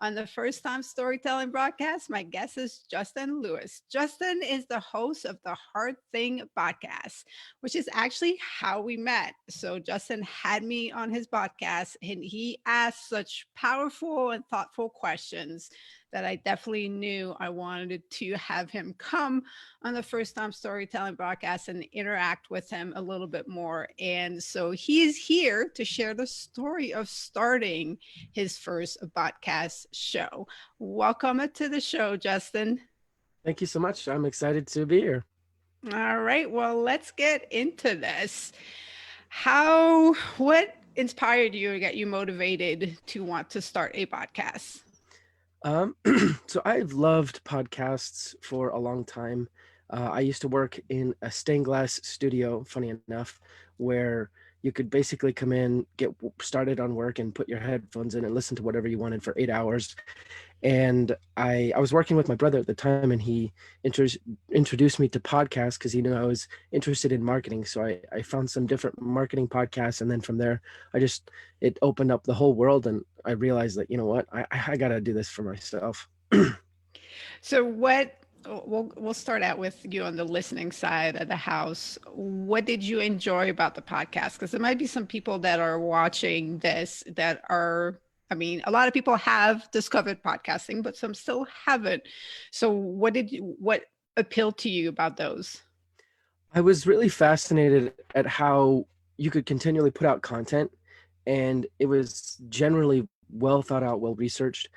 On the First Time Storytelling broadcast, my guest is Justin Lewis. Justin is the host of the Hard Thing podcast, which is actually how we met. So, Justin had me on his podcast and he asked such powerful and thoughtful questions that I definitely knew I wanted to have him come on the First Time Storytelling broadcast and interact with him a little bit more. And so he's here to share the story of starting his first podcast show. Welcome to the show, Justin. Thank you so much. I'm excited to be here. All right, well, let's get into this. What inspired you or got you motivated to want to start a podcast? Um, so I've loved podcasts for a long time. I used to work in a stained glass studio, funny enough, where you could basically come in, get started on work, and put your headphones in and listen to whatever you wanted for 8 hours. And I was working with my brother at the time, and he introduced me to podcasts because he knew I was interested in marketing. So I found some different marketing podcasts, and then from there, it opened up the whole world, and I realized that, you know what, I got to do this for myself. So what we'll start out with you on the listening side of the house. What did you enjoy about the podcast? Because there might be some people that are watching this that are, I mean, a lot of people have discovered podcasting, but some still haven't. So what appealed to you about those? I was really fascinated at how you could continually put out content, and it was generally well thought out, well researched,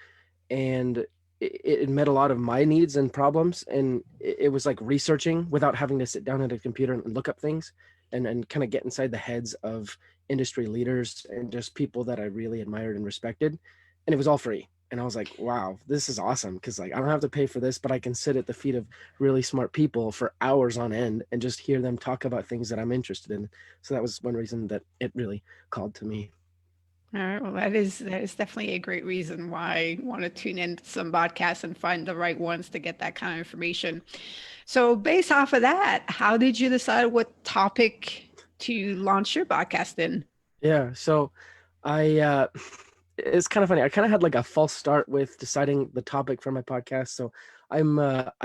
and it met a lot of my needs and problems. And it was like researching without having to sit down at a computer and look up things, and kind of get inside the heads of industry leaders and just people that I really admired and respected. And it was all free. And I was like, wow, this is awesome, because like I don't have to pay for this, but I can sit at the feet of really smart people for hours on end and just hear them talk about things that I'm interested in. So that was one reason that it really called to me. All right. Well, that is definitely a great reason why I want to tune in to some podcasts and find the right ones to get that kind of information. So, based off of that, how did you decide what topic to launch your podcast in? Yeah. So I it's kind of funny. I kind of had like a false start with deciding the topic for my podcast. So I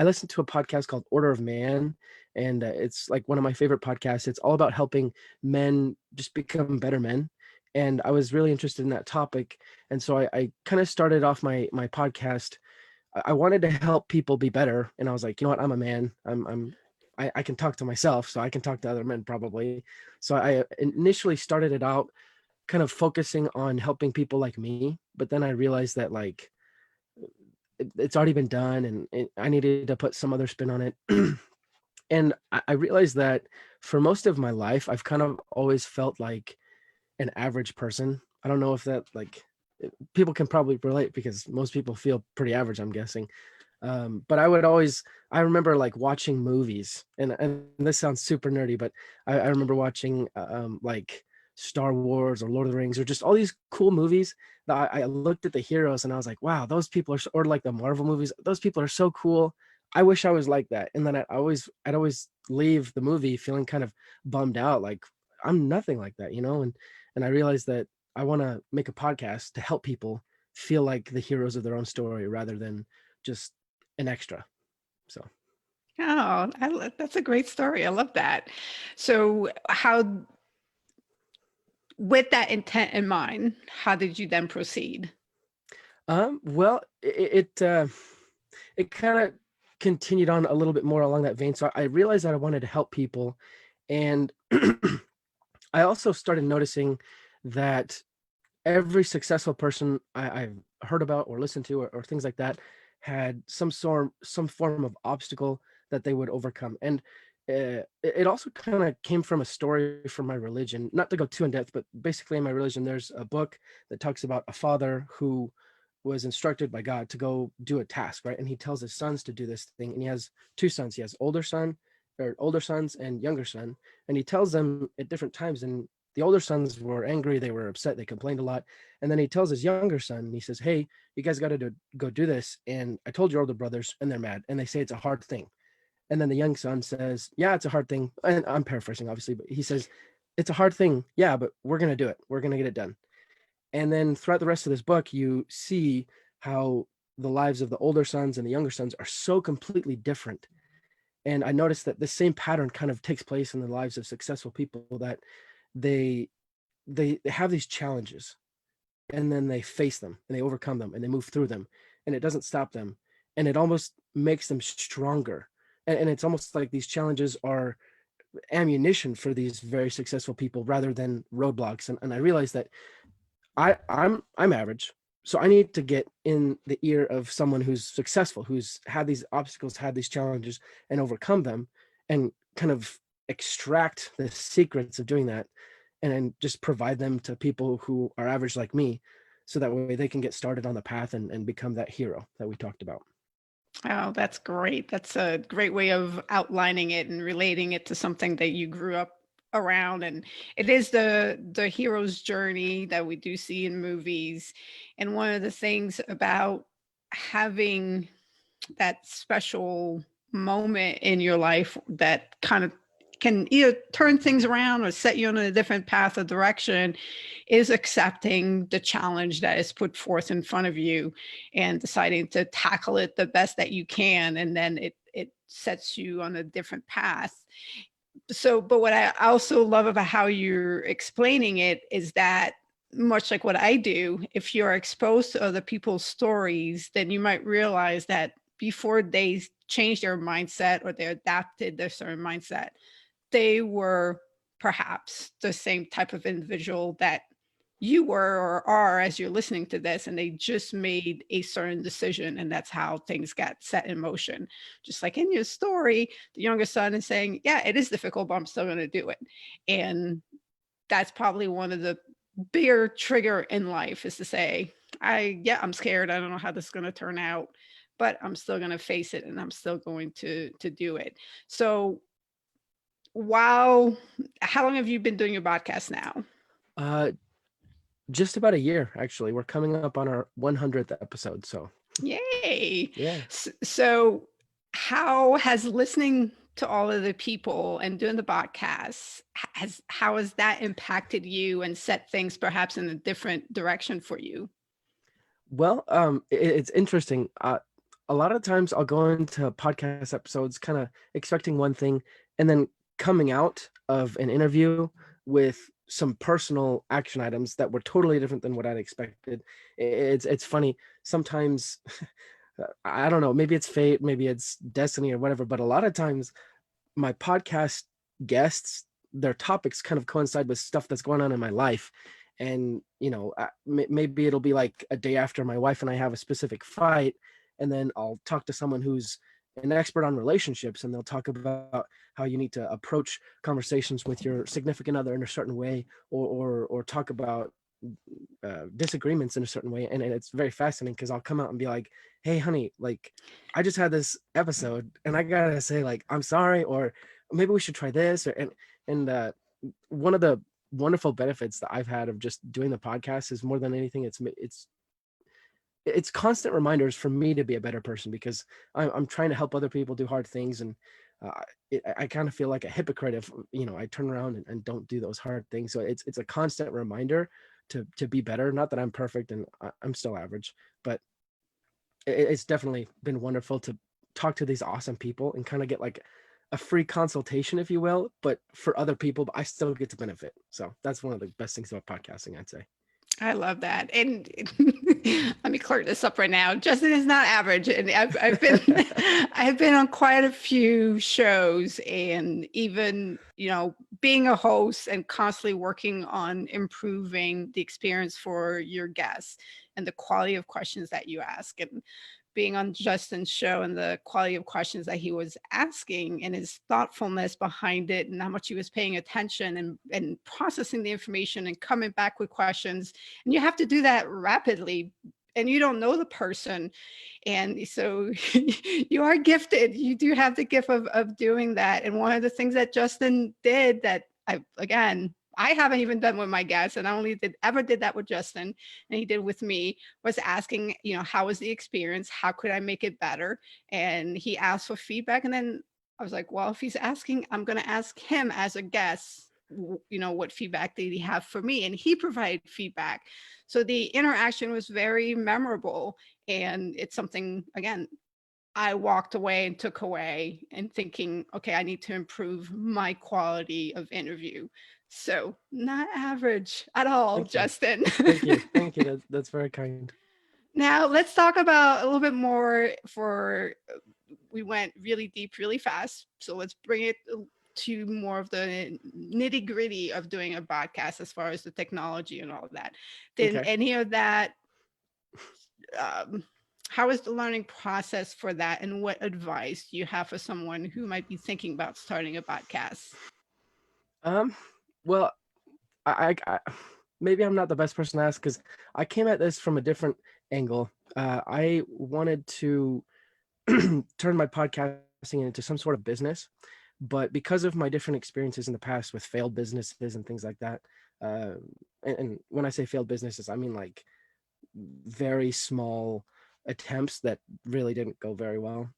listened to a podcast called Order of Man, and it's like one of my favorite podcasts. It's all about helping men just become better men. And I was really interested in that topic. And so I kind of started off my podcast. I wanted to help people be better. And I was like, you know what, I'm a man. I can talk to myself, so I can talk to other men probably. So I initially started it out kind of focusing on helping people like me, but then I realized that like it's already been done, and I needed to put some other spin on it. And I realized that for most of my life I've kind of always felt like an average person. I don't know if that like people can probably relate, because most people feel pretty average, I'm guessing. But I remember like watching movies, and this sounds super nerdy, but I remember watching like Star Wars or Lord of the Rings or just all these cool movies that I looked at the heroes and I was like, wow, those people are, or like the Marvel movies, those people are so cool. I wish I was like that. And then I'd always leave the movie feeling kind of bummed out, like I'm nothing like that, you know? And I realized that I want to make a podcast to help people feel like the heroes of their own story rather than just an extra. So Oh, that's a great story. I love that. So, with that intent in mind, how did you then proceed? well, it kind of continued on a little bit more along that vein. So I realized that I wanted to help people, and I also started noticing that every successful person I've heard about or listened to, or things like that, had some form of obstacle that they would overcome. And it also kind of came from a story from my religion. Not to go too in depth, but basically in my religion, there's a book that talks about a father who was instructed by God to go do a task, right? And he tells his sons to do this thing. And he has two sons. He has older sons and younger son. And he tells them at different times. And the older sons were angry, they were upset, they complained a lot. And then he tells his younger son, he says, hey, you guys got to go do this. And I told your older brothers, and they're mad. And they say it's a hard thing. And then the young son says, yeah, it's a hard thing. And I'm paraphrasing, obviously, but he says, it's a hard thing. Yeah, but we're going to do it. We're going to get it done. And then throughout the rest of this book, you see how the lives of the older sons and the younger sons are so completely different. And I noticed that the same pattern kind of takes place in the lives of successful people, that they they have these challenges, and then they face them and they overcome them and they move through them, and it doesn't stop them, and it almost makes them stronger. And it's almost like these challenges are ammunition for these very successful people rather than roadblocks. And I realized that I'm average, so I need to get in the ear of someone who's successful, who's had these obstacles, had these challenges, and overcome them, and kind of extract the secrets of doing that, and then just provide them to people who are average like me, so that way they can get started on the path and become that hero that we talked about. Oh, that's great. That's a great way of outlining it and relating it to something that you grew up around. And it is the hero's journey that we do see in movies. And one of the things about having that special moment in your life that kind of can either turn things around or set you on a different path or direction is accepting the challenge that is put forth in front of you and deciding to tackle it the best that you can, and then it sets you on a different path. So but what I also love about how you're explaining it is that, much like what I do, if you're exposed to other people's stories, then you might realize that before they change their mindset or they adapted their certain mindset, they were perhaps the same type of individual that you were or are as you're listening to this, and they just made a certain decision, and that's how things got set in motion. Just like in your story, the younger son is saying, yeah, it is difficult, but I'm still going to do it. And that's probably one of the bigger trigger in life, is to say, I'm scared, I don't know how this is going to turn out, but I'm still going to face it, and I'm still going to do it. So wow. How long have you been doing your podcast now? uh just about a year, actually. We're coming up on our 100th episode, so Yay. yeah. So how has listening to all of the people and doing the podcast, how has that impacted you and set things perhaps in a different direction for you? Well, it's interesting. A lot of times I'll go into podcast episodes kind of expecting one thing, and then coming out of an interview with some personal action items that were totally different than what I'd expected. It's funny. Sometimes I don't know, maybe it's fate, maybe it's destiny or whatever, but a lot of times my podcast guests, their topics kind of coincide with stuff that's going on in my life. And maybe it'll be like a day after my wife and I have a specific fight, and then I'll talk to someone who's an expert on relationships, and they'll talk about how you need to approach conversations with your significant other in a certain way, or talk about disagreements in a certain way. And it's very fascinating because I'll come out and be like, hey honey, like I just had this episode and I gotta say, like, I'm sorry, or maybe we should try this, or and one of the wonderful benefits that I've had of just doing the podcast is, more than anything, it's constant reminders for me to be a better person, because I'm trying to help other people do hard things. And I kind of feel like a hypocrite if I turn around and don't do those hard things. So it's a constant reminder to be better. Not that I'm perfect, and I'm still average, but it's definitely been wonderful to talk to these awesome people and kind of get like a free consultation, if you will, but for other people, but I still get to benefit. So that's one of the best things about podcasting, I'd say. I love that. And let me clear this up right now. Justin is not average. And I've been I've been on quite a few shows, and even, being a host and constantly working on improving the experience for your guests and the quality of questions that you ask. And being on Justin's show and the quality of questions that he was asking and his thoughtfulness behind it and how much he was paying attention and processing the information and coming back with questions. And you have to do that rapidly, and you don't know the person. And so you are gifted. You do have the gift of doing that. And one of the things that Justin did that I haven't even done with my guests, and I only did that with Justin, and he did with me, was asking, how was the experience? How could I make it better? And he asked for feedback. And then I was like, well, if he's asking, I'm going to ask him as a guest, what feedback did he have for me? And he provided feedback. So the interaction was very memorable. And it's something, again, I walked away and took away and thinking, okay, I need to improve my quality of interview. So, not average at all, Thank you. Justin. Thank you. Thank you. That's very kind. Now, let's talk about a little bit more for we went really deep really fast. So, let's bring it to more of the nitty gritty of doing a podcast as far as the technology and all of that. Did Okay. any of that um, how is the learning process for that, and what advice do you have for someone who might be thinking about starting a podcast? Um, well, I maybe I'm not the best person to ask because I came at this from a different angle. I wanted to turn my podcasting into some sort of business, but because of my different experiences in the past with failed businesses and things like that, uh, and when I say failed businesses, I mean like very small attempts that really didn't go very well.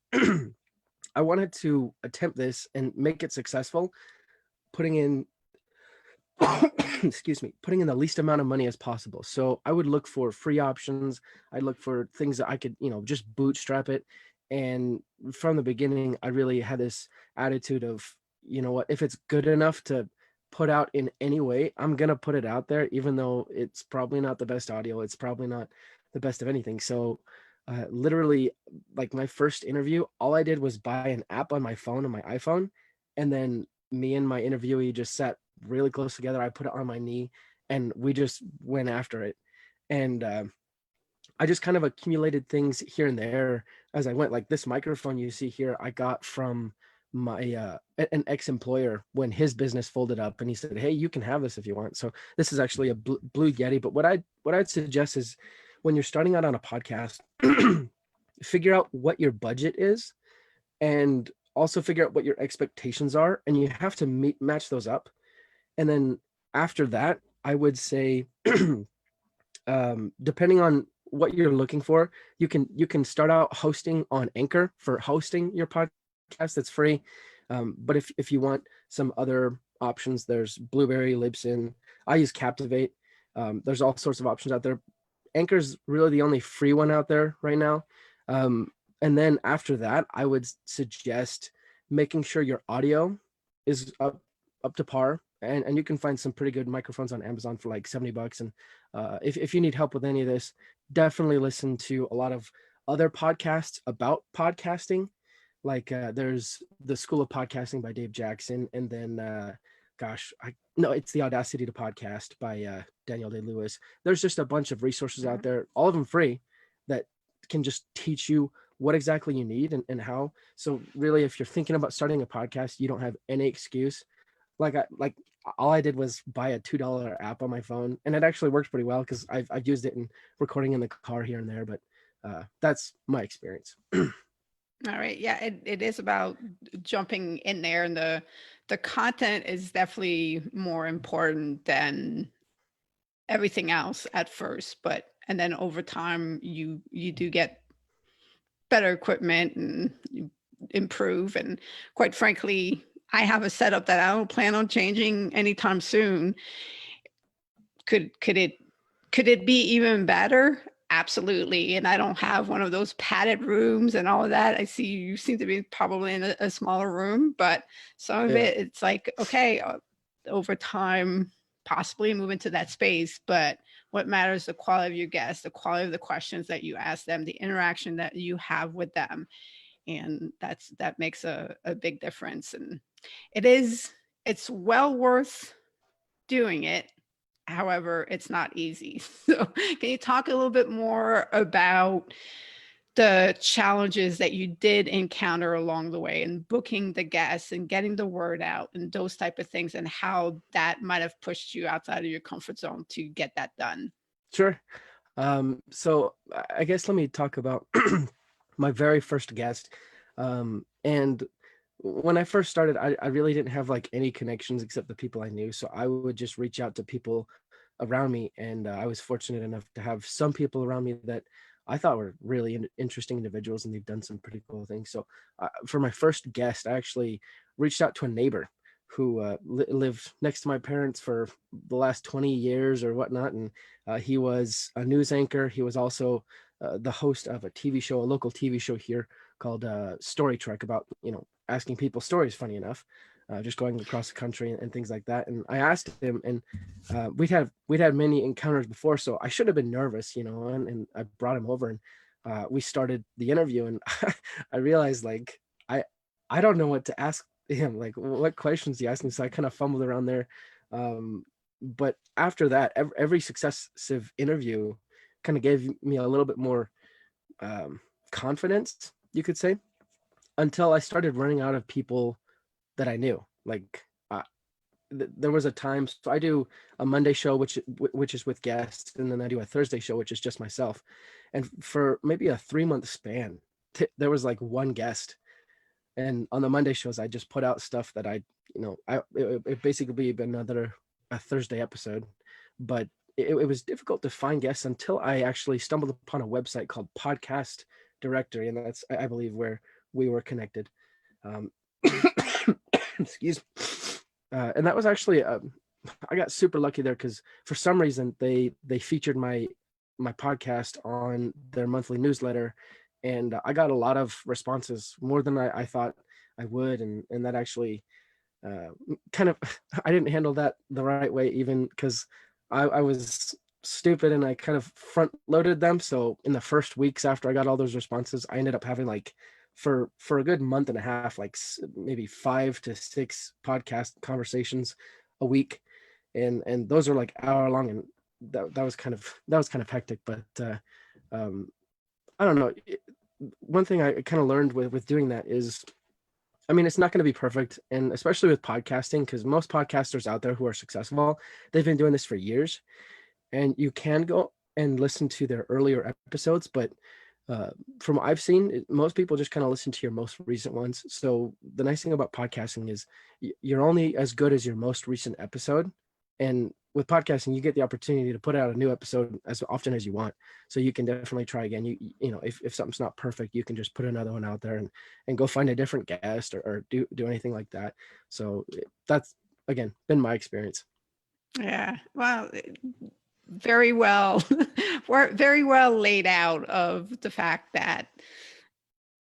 I wanted to attempt this and make it successful, putting in excuse me, putting in the least amount of money as possible. So I would look for free options. I'd look for things that I could, just bootstrap it. And from the beginning, I really had this attitude of, you know what, if it's good enough to put out in any way, I'm gonna put it out there, even though it's probably not the best audio. It's probably not the best of anything. So literally, like my first interview, all I did was buy an app on my phone, on my iPhone, and then me and my interviewee just sat really close together. I put it on my knee and we just went after it. And I just kind of accumulated things here and there as I went. Like this microphone you see here, I got from my an ex-employer when his business folded up, and he said, "Hey, you can have this if you want." So this is actually a Blue Yeti. But what I'd suggest is when you're starting out on a podcast, figure out what your budget is, and also figure out what your expectations are, and you have to match those up. And then after that, I would say, depending on what you're looking for, you can start out hosting on Anchor for hosting your podcast. That's free. But if you want some other options, there's Blueberry, Libsyn. I use Captivate. There's all sorts of options out there. Anchor's really the only free one out there right now. Um, and then after that, I would suggest making sure your audio is up to par. And you can find some pretty good microphones on Amazon for like $70. And if you need help with any of this, definitely listen to a lot of other podcasts about podcasting. Like there's the School of Podcasting by Dave Jackson, and then gosh, I no, it's the Audacity to Podcast by Daniel Day Lewis. There's just a bunch of resources out Mhm. there, all of them free, that can just teach you what exactly you need and how. So really, if you're thinking about starting a podcast, you don't have any excuse. Like all I did was buy a $2 app on my phone, and it actually works pretty well because I've used it in recording in the car here and there. But that's my experience. All right. Yeah, it is about jumping in there, and the content is definitely more important than everything else at first, but and then over time you do get better equipment and you improve. And quite frankly, I have a setup that I don't plan on changing anytime soon. Could it be even better? Absolutely. And I don't have one of those padded rooms and all of that. I see you seem to be probably in a smaller room, but some of Yeah, it, it's like, okay, over time, possibly move into that space. But what matters, the quality of your guests, the quality of the questions that you ask them, the interaction that you have with them. And that makes a big difference. And it is, it's well worth doing it. However, it's not easy. So, can you talk a little bit more about the challenges that you did encounter along the way and booking the guests and getting the word out and those type of things, and how that might have pushed you outside of your comfort zone to get that done? sure. So I guess let me talk about my very first guest. And when I first started, I really didn't have like any connections except the people I knew. So I would just reach out to people around me. And I was fortunate enough to have some people around me that I thought were really interesting individuals, and they've done some pretty cool things. So for my first guest, I actually reached out to a neighbor who lived next to my parents for the last 20 years or whatnot. And he was a news anchor. He was also the host of a TV show, a local TV show here called Story Trek, about asking people stories. Funny enough, just going across the country and things like that. And I asked him, and we'd had many encounters before, so I should have been nervous, and I brought him over, and we started the interview, and I realized, like, I don't know what to ask him, like what questions he asked me, so I kind of fumbled around there. But after that, every successive interview kind of gave me a little bit more confidence, you could say, until I started running out of people that I knew. Like, there was a time, so I do a Monday show, which is with guests, and then I do a Thursday show, which is just myself. And for maybe a 3 month span, there was like one guest. And on the Monday shows, I just put out stuff that it basically be another a Thursday episode. But it was difficult to find guests until I actually stumbled upon a website called Podcast Directory, and that's, I believe, where we were connected. Um, excuse me. And that was actually, I got super lucky there, because for some reason they featured my podcast on their monthly newsletter, and I got a lot of responses, more than I thought I would, and that actually kind of I didn't handle that the right way, even because I was stupid, and I kind of front loaded them. So in the first weeks after I got all those responses, I ended up having, like, for a good month and a half, like maybe 5 to 6 podcast conversations a week, and those are like hour long, and that was kind of hectic. But um, I don't know. One thing I kind of learned with doing that is, I mean, it's not going to be perfect, and especially with podcasting, because most podcasters out there who are successful, they've been doing this for years, and you can go and listen to their earlier episodes, but from what I've seen, most people just kind of listen to your most recent ones. So the nice thing about podcasting is you're only as good as your most recent episode. And with podcasting, you get the opportunity to put out a new episode as often as you want. So you can definitely try again. You know, if something's not perfect, you can just put another one out there, and go find a different guest, or do anything like that. So that's, again, been my experience. Yeah. Well, very well, very well laid out, of the fact that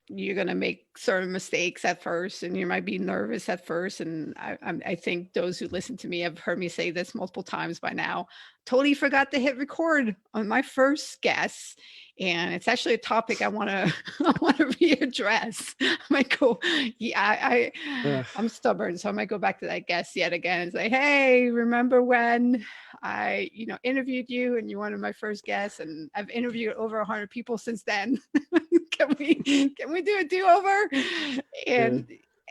you're going to make certain mistakes at first, and you might be nervous at first. And I think those who listen to me have heard me say this multiple times by now. Totally forgot to hit record on my first guest, and it's actually a topic I want to I want to readdress. I might go, yeah, Ugh, I'm stubborn, so I might go back to that guest yet again and say, hey, remember when I interviewed you and you wanted my first guest, and I've interviewed over 100 people since then. Can we do a do-over? yeah.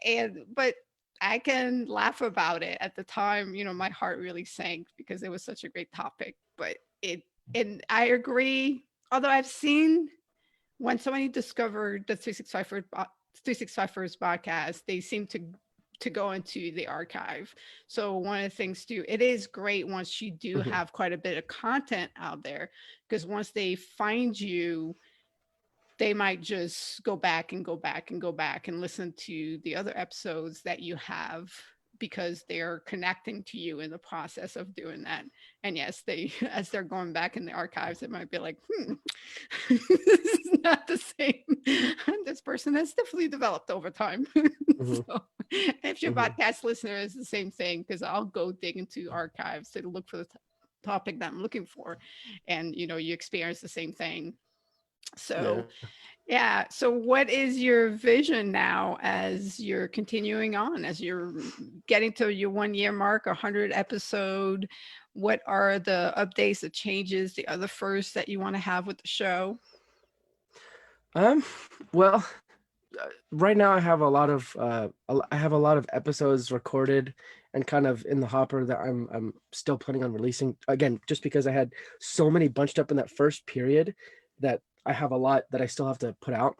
And but I can laugh about it. At the time, my heart really sank because it was such a great topic. But and I agree. Although I've seen, when somebody discovered the 365 First podcast, they seem to go into the archive. So one of the things too, it is great once you do Mhm. have quite a bit of content out there, because once they find you, they might just go back and go back and go back and listen to the other episodes that you have, because they're connecting to you in the process of doing that. And yes, they as they're going back in the archives, it might be like, this is not the same. This person has definitely developed over time. Mhm. So if your Mhm. podcast listener is the same thing, because I'll go dig into archives to look for the topic that I'm looking for, and you experience the same thing. So Yeah. yeah. So, what is your vision now as you're continuing on, as you're getting to your 1 year mark, 100 episode? What are the updates, the changes, the other firsts that you want to have with the show? Um. Well, right now I have a lot of I have a lot of episodes recorded and kind of in the hopper that I'm still planning on releasing. Again, just because I had so many bunched up in that first period, that I have a lot that I still have to put out.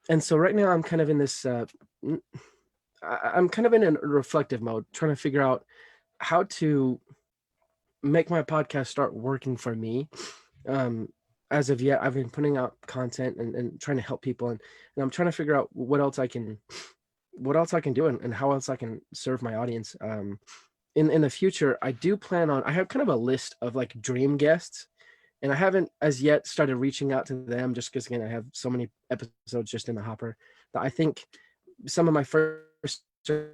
And so right now I'm kind of in this I'm kind of in a reflective mode, trying to figure out how to make my podcast start working for me. Um, as of yet, I've been putting out content, and trying to help people, and I'm trying to figure out what else I can do, and how else I can serve my audience. In the future, I do plan on. I have kind of a list of, like, dream guests, and I haven't as yet started reaching out to them just because again I have so many episodes just in the hopper that I think some of my first to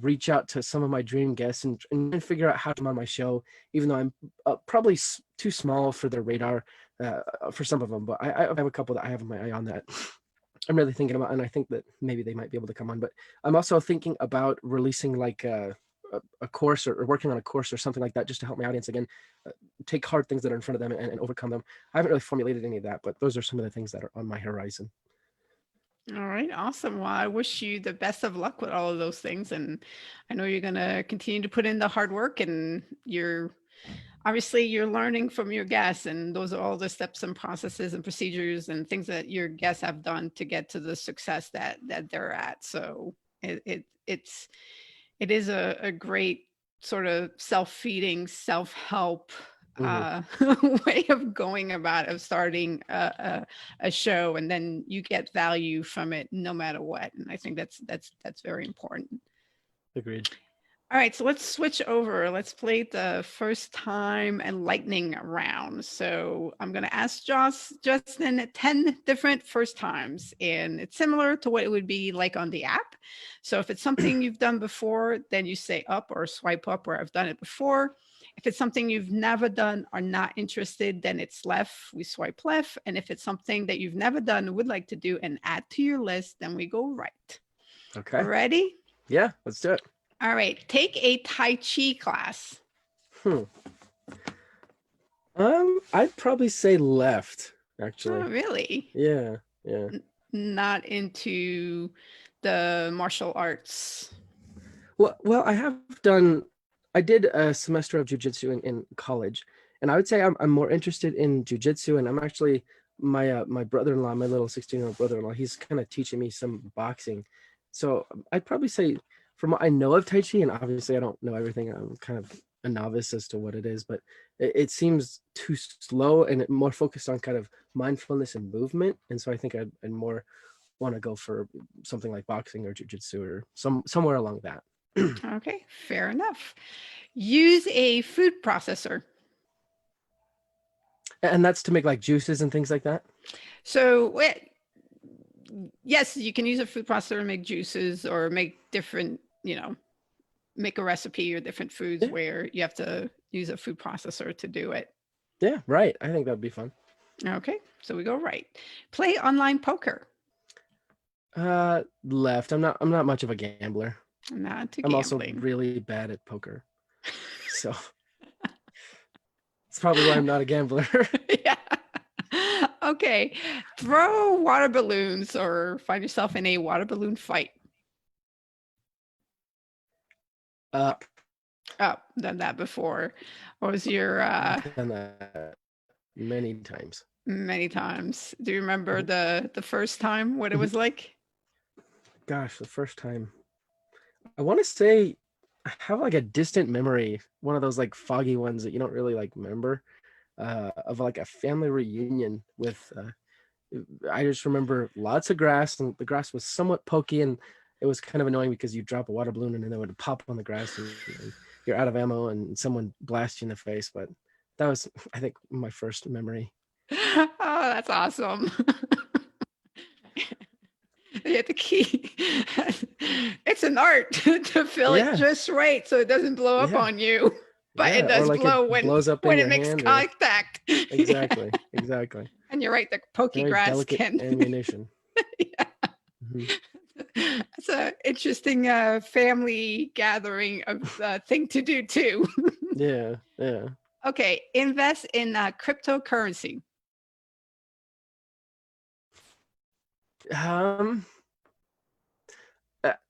reach out to some of my dream guests and figure out how to come on my show, even though I'm probably too small for their radar for some of them. But I have a couple that I have my eye on that I'm really thinking about, and I think that maybe they might be able to come on. But I'm also thinking about releasing like a course or working on a course or something like that just to help my audience again take hard things that are in front of them and overcome them. I haven't really formulated any of that, but those are some of the things that are on my horizon. All right, awesome. Well, I wish you the best of luck with all of those things. And I know you're going to continue to put in the hard work, and obviously you're learning from your guests, and those are all the steps and processes and procedures and things that your guests have done to get to the success that they're at. So it is a great sort of self-feeding, self-help Mm-hmm. way of going about of starting a show, and then you get value from it no matter what. And I think that's very important. Agreed. All right, so let's switch over. Let's play the first time and lightning round. So I'm going to ask Justin 10 different first times, and it's similar to what it would be like on the app. So if it's something you've done before, then you say up or swipe up where I've done it before. If it's something you've never done or not interested, then it's left. We swipe left. And if it's something that you've never done, would like to do and add to your list, then we go right. Okay. Ready? Yeah, let's do it. All right. Take a Tai Chi class. Hmm. I'd probably say left, actually. Oh, really? Yeah, yeah. Not into the martial arts. Well, I did a semester of jujitsu in college, and I would say I'm more interested in jujitsu, and I'm actually my brother-in-law, my little 16-year-old brother-in-law, he's kind of teaching me some boxing. So I'd probably say from what I know of Tai Chi, and obviously I don't know everything, I'm kind of a novice as to what it is, but it seems too slow and more focused on kind of mindfulness and movement. And so I think I'd more want to go for something like boxing or jujitsu or somewhere along that. Okay, fair enough. Use a food processor. And that's to make like juices and things like that. So, yes, you can use a food processor to make juices or make different, make a recipe or different foods Yeah, where you have to use a food processor to do it. yeah, right. I think that'd be fun. Okay, so we go right. Play online poker. Left. I'm not much of a gambler. Not to I'm also gambling. really bad at poker. So it's probably why I'm not a gambler. Yeah. Okay. Throw water balloons or find yourself in a water balloon fight. Up. Oh, done that before. What was your Done that many times. many times? Do you remember Mhm. the first time what it was like? Gosh, the first time. I want to say I have like a distant memory, one of those like foggy ones that you don't really like remember, of like a family reunion with I just remember lots of grass, and the grass was somewhat pokey, and it was kind of annoying because you drop a water balloon and then it would pop on the grass, and you're out of ammo, and someone blasts you in the face. But that was, I think, my first memory. Oh, that's awesome. Yeah, the key. It's an art to fill it Yeah, just right so it doesn't blow up yeah, on you. But it yeah. Or does like it blow blows up in when it your makes hand, or contact. Yeah. exactly, exactly. And you're right, the pokey Very grass delicate can. ammunition. Yeah. Mhm. That's an interesting family gathering of thing to do too. Yeah, yeah. Okay, invest in cryptocurrency. Um,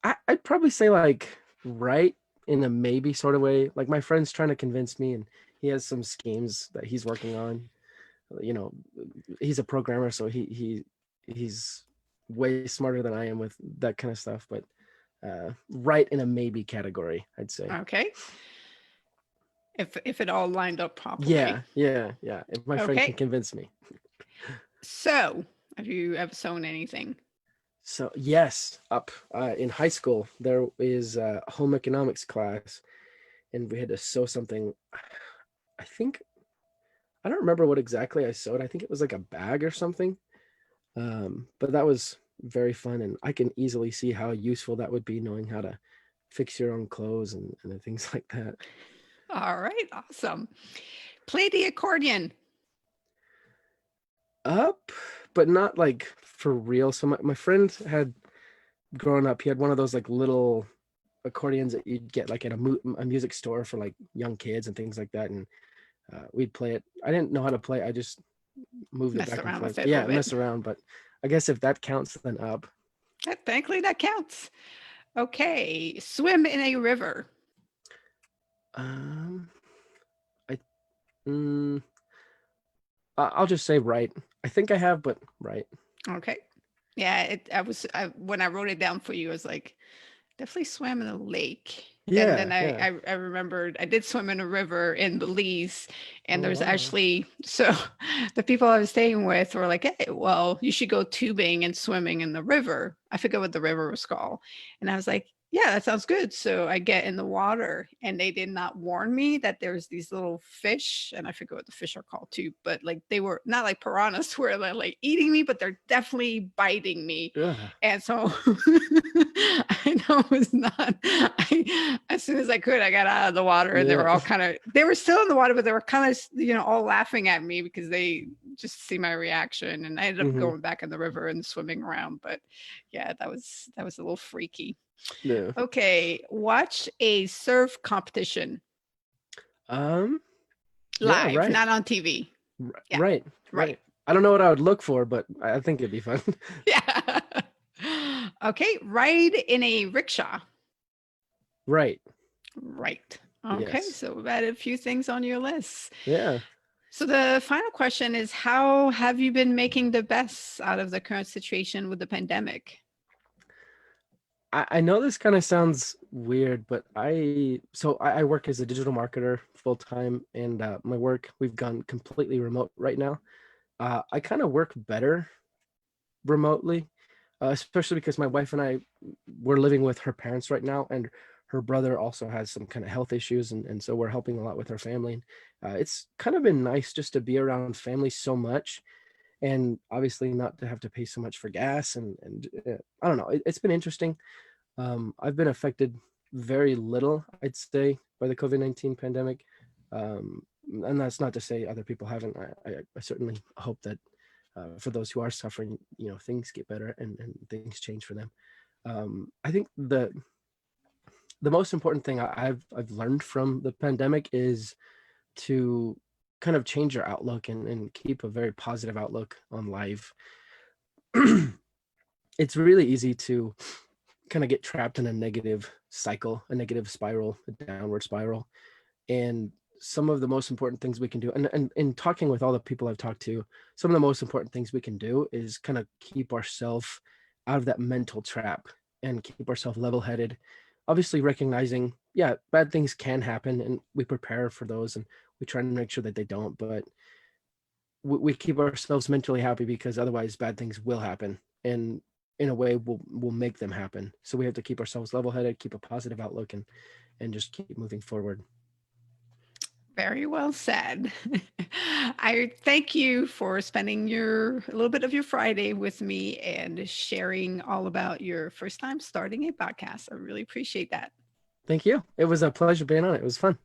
I'd probably say like right in a maybe sort of way. Like my friend's trying to convince me, and he has some schemes that he's working on. You know, he's a programmer, so he's way smarter than I am with that kind of stuff. But right in a maybe category, I'd say. Okay, if it all lined up properly. Yeah, yeah, yeah. If my friend can Okay, convince me. so have you ever sewn anything? So yes, up in high school there is a home economics class, and we had to sew something. I think I don't remember what exactly I sewed. I think it was like a bag or something. But that was very fun, and I can easily see how useful that would be, knowing how to fix your own clothes and things like that. All right, awesome. Play the accordion. Up, but not like for real. So my friend had growing up, he had one of those like little accordions that you'd get like at a music store for like young kids and things like that. And we'd play it. I didn't know how to play. I just moved it Messed back and around with forth. it a Yeah, little bit. mess around. But I guess if that counts, then up. Thankfully, that counts. Okay, swim in a river. Um, I mm, I'll just say right. I think I have, but right. Okay. Yeah, when I wrote it down for you, I was like, definitely swam in a lake. And then Yeah, yeah. I remembered I did swim in a river in Belize. And Oh there's wow. actually, so the people I was staying with were like, hey, well, you should go tubing and swimming in the river. I forget what the river was called. And I was like, yeah, that sounds good. So I get in the water and they did not warn me that there's these little fish, and I forget what the fish are called too, but like they were not like piranhas where they're like eating me, but they're definitely biting me. Yeah. And so I know it was not, as soon as I could, I got out of the water and they Yeah. were all kind of, they were still in the water, but they were kind of, all laughing at me because they just see my reaction. And I ended up hmm going back in the river and swimming around. But yeah, that was a little freaky. Yeah. Okay. Watch a surf competition Um. Yeah. live, Right. not on TV. Yeah. Right. Right. Right. I don't know what I would look for, but I think it'd be fun. Yeah. Okay. Ride in a rickshaw. Right. Right. Okay, Yes. so we've added a few things on your list. Yeah. So the final question is, how have you been making the best out of the current situation with the pandemic? I know this kind of sounds weird, but I work as a digital marketer full time, and my work we've gone completely remote right now. I kind of work better remotely, especially because my wife and I we're living with her parents right now, and her brother also has some kind of health issues, and so we're helping a lot with her family. It's kind of been nice just to be around family so much, and obviously not to have to pay so much for gas, and I don't know. It's been interesting. I've been affected very little, I'd say, by the COVID-19 pandemic. Um, and that's not to say other people haven't. I certainly hope that for those who are suffering, things get better and things change for them. I think the most important thing I've learned from the pandemic is to kind of change your outlook and keep a very positive outlook on life. It's really easy to kind of get trapped in a negative cycle, a negative spiral, a downward spiral. And some of the most important things we can do, and in talking with all the people I've talked to, some of the most important things we can do is kind of keep ourselves out of that mental trap and keep ourselves level headed. Obviously, recognizing, yeah, bad things can happen and we prepare for those and we try and make sure that they don't, but we keep ourselves mentally happy because otherwise bad things will happen. And in a way, we'll make them happen. So we have to keep ourselves level headed, keep a positive outlook, and just keep moving forward. Very well said. I thank you for spending a little bit of your Friday with me and sharing all about your first time starting a podcast. I really appreciate that. Thank you. It was a pleasure being on it. It was fun.